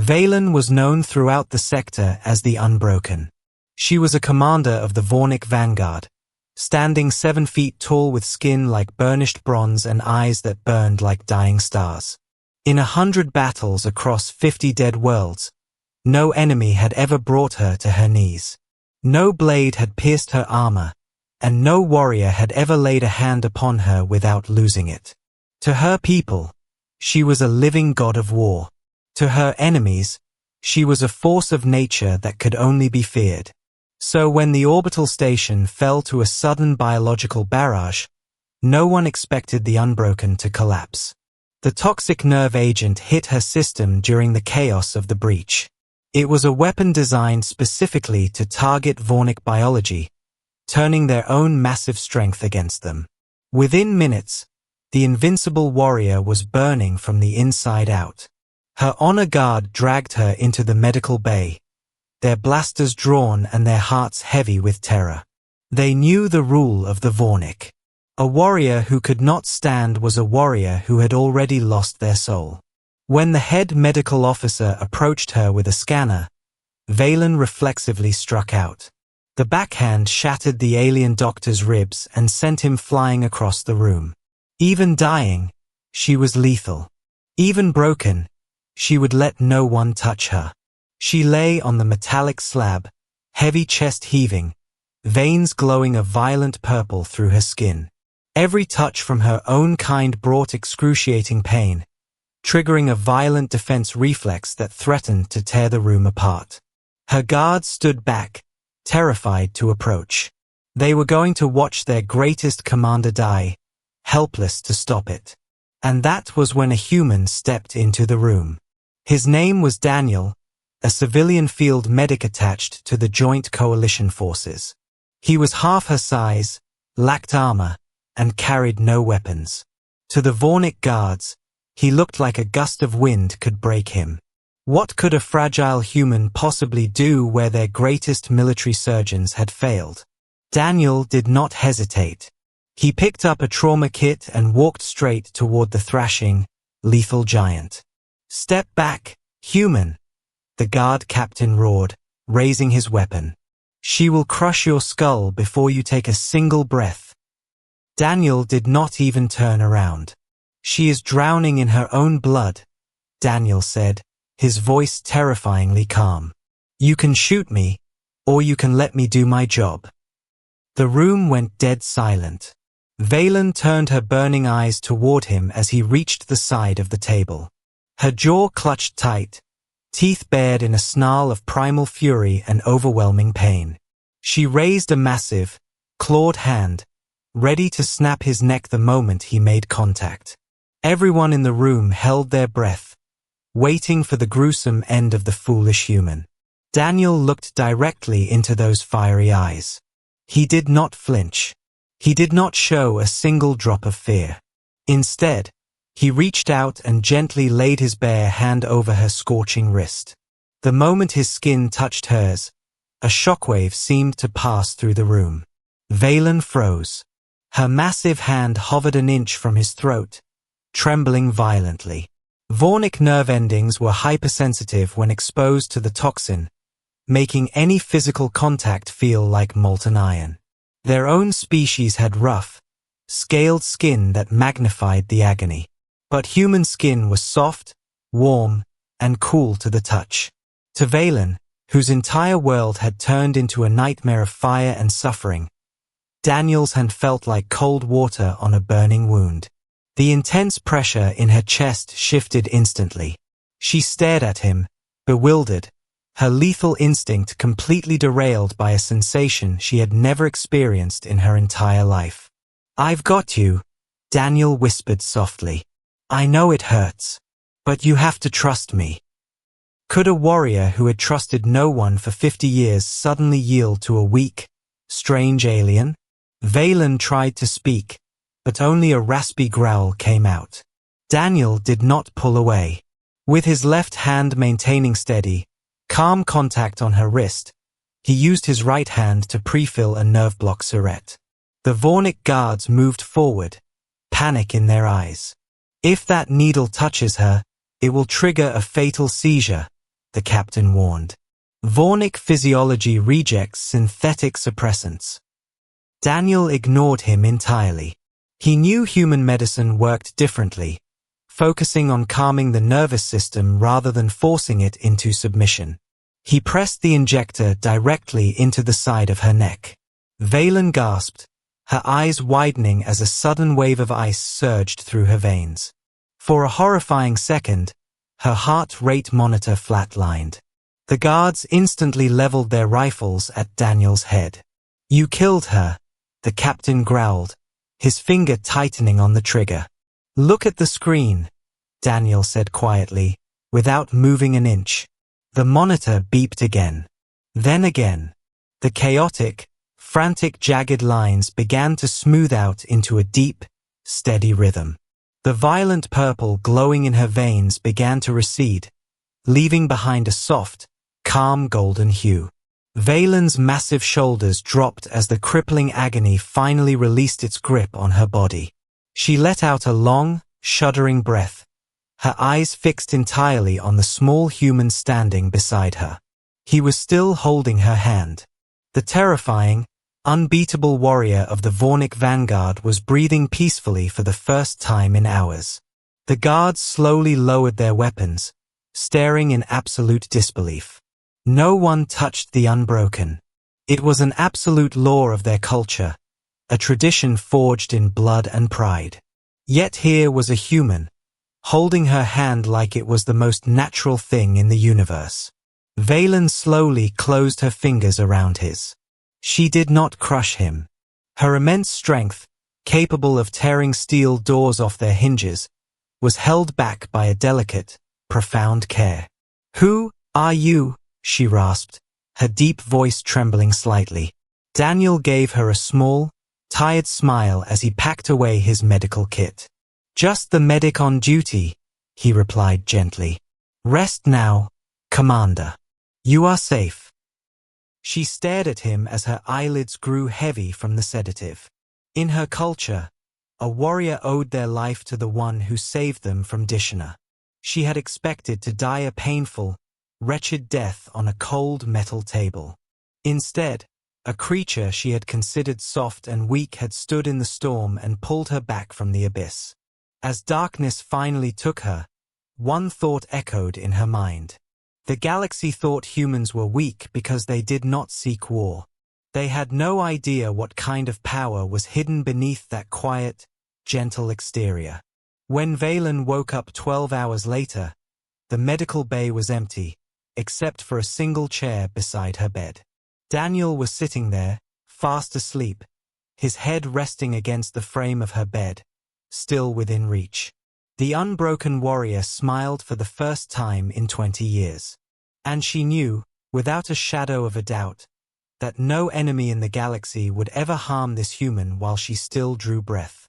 Valen was known throughout the sector as the Unbroken. She was a commander of the Vornic Vanguard, standing 7 feet tall with skin like burnished bronze and eyes that burned like dying stars. In 100 battles across 50 dead worlds, no enemy had ever brought her to her knees. No blade had pierced her armor, and no warrior had ever laid a hand upon her without losing it. To her people, she was a living god of war. To her enemies, she was a force of nature that could only be feared. So when the orbital station fell to a sudden biological barrage, no one expected the Unbroken to collapse. The toxic nerve agent hit her system during the chaos of the breach. It was a weapon designed specifically to target Vornic biology, turning their own massive strength against them. Within minutes, the invincible warrior was burning from the inside out. Her honor guard dragged her into the medical bay, their blasters drawn and their hearts heavy with terror. They knew the rule of the Vornic. A warrior who could not stand was a warrior who had already lost their soul. When the head medical officer approached her with a scanner, Valen reflexively struck out. The backhand shattered the alien doctor's ribs and sent him flying across the room. Even dying, she was lethal. Even broken, she would let no one touch her. She lay on the metallic slab, heavy chest heaving, veins glowing a violent purple through her skin. Every touch from her own kind brought excruciating pain, triggering a violent defense reflex that threatened to tear the room apart. Her guards stood back, terrified to approach. They were going to watch their greatest commander die, helpless to stop it. And that was when a human stepped into the room. His name was Daniel, a civilian field medic attached to the Joint Coalition forces. He was half her size, lacked armor, and carried no weapons. To the Vornic guards, he looked like a gust of wind could break him. What could a fragile human possibly do where their greatest military surgeons had failed? Daniel did not hesitate. He picked up a trauma kit and walked straight toward the thrashing, lethal giant. "Step back, human," the guard captain roared, raising his weapon. "She will crush your skull before you take a single breath." Daniel did not even turn around. "She is drowning in her own blood," Daniel said, his voice terrifyingly calm. "You can shoot me, or you can let me do my job." The room went dead silent. Valen turned her burning eyes toward him as he reached the side of the table. Her jaw clutched tight, teeth bared in a snarl of primal fury and overwhelming pain. She raised a massive, clawed hand, ready to snap his neck the moment he made contact. Everyone in the room held their breath, waiting for the gruesome end of the foolish human. Daniel looked directly into those fiery eyes. He did not flinch. He did not show a single drop of fear. Instead, he reached out and gently laid his bare hand over her scorching wrist. The moment his skin touched hers, a shockwave seemed to pass through the room. Valen froze. Her massive hand hovered an inch from his throat, trembling violently. Vornic nerve endings were hypersensitive when exposed to the toxin, making any physical contact feel like molten iron. Their own species had rough, scaled skin that magnified the agony. But human skin was soft, warm, and cool to the touch. To Valen, whose entire world had turned into a nightmare of fire and suffering, Daniel's hand felt like cold water on a burning wound. The intense pressure in her chest shifted instantly. She stared at him, bewildered, her lethal instinct completely derailed by a sensation she had never experienced in her entire life. "I've got you," Daniel whispered softly. "I know it hurts, but you have to trust me." Could a warrior who had trusted no one for 50 years suddenly yield to a weak, strange alien? Valen tried to speak, but only a raspy growl came out. Daniel did not pull away. With his left hand maintaining steady, calm contact on her wrist, he used his right hand to pre-fill a nerve block syringe. The Vornic guards moved forward, panic in their eyes. "If that needle touches her, it will trigger a fatal seizure," the captain warned. Vornic physiology rejects synthetic suppressants. Daniel ignored him entirely. He knew human medicine worked differently, focusing on calming the nervous system rather than forcing it into submission. He pressed the injector directly into the side of her neck. Valen gasped, her eyes widening as a sudden wave of ice surged through her veins. For a horrifying second, her heart rate monitor flatlined. The guards instantly leveled their rifles at Daniel's head. "You killed her," the captain growled, his finger tightening on the trigger. "Look at the screen," Daniel said quietly, without moving an inch. The monitor beeped again. Then again. The chaotic, frantic jagged lines began to smooth out into a deep, steady rhythm. The violent purple glowing in her veins began to recede, leaving behind a soft, calm golden hue. Valen's massive shoulders dropped as the crippling agony finally released its grip on her body. She let out a long, shuddering breath, her eyes fixed entirely on the small human standing beside her. He was still holding her hand. The terrifying, unbeatable warrior of the Vornic vanguard was breathing peacefully for the first time in hours. The guards slowly lowered their weapons, staring in absolute disbelief. No one touched the unbroken. It was an absolute law of their culture, a tradition forged in blood and pride. Yet here was a human, holding her hand like it was the most natural thing in the universe. Valen slowly closed her fingers around his. She did not crush him. Her immense strength, capable of tearing steel doors off their hinges, was held back by a delicate, profound care. "Who are you?" she rasped, her deep voice trembling slightly. Daniel gave her a small, tired smile as he packed away his medical kit. "Just the medic on duty," he replied gently. "Rest now, Commander. You are safe." She stared at him as her eyelids grew heavy from the sedative. In her culture, a warrior owed their life to the one who saved them from Dishna. She had expected to die a painful, wretched death on a cold metal table. Instead, a creature she had considered soft and weak had stood in the storm and pulled her back from the abyss. As darkness finally took her, one thought echoed in her mind. The galaxy thought humans were weak because they did not seek war. They had no idea what kind of power was hidden beneath that quiet, gentle exterior. When Valen woke up 12 hours later, the medical bay was empty, except for a single chair beside her bed. Daniel was sitting there, fast asleep, his head resting against the frame of her bed, still within reach. The unbroken warrior smiled for the first time in 20 years. And she knew, without a shadow of a doubt, that no enemy in the galaxy would ever harm this human while she still drew breath.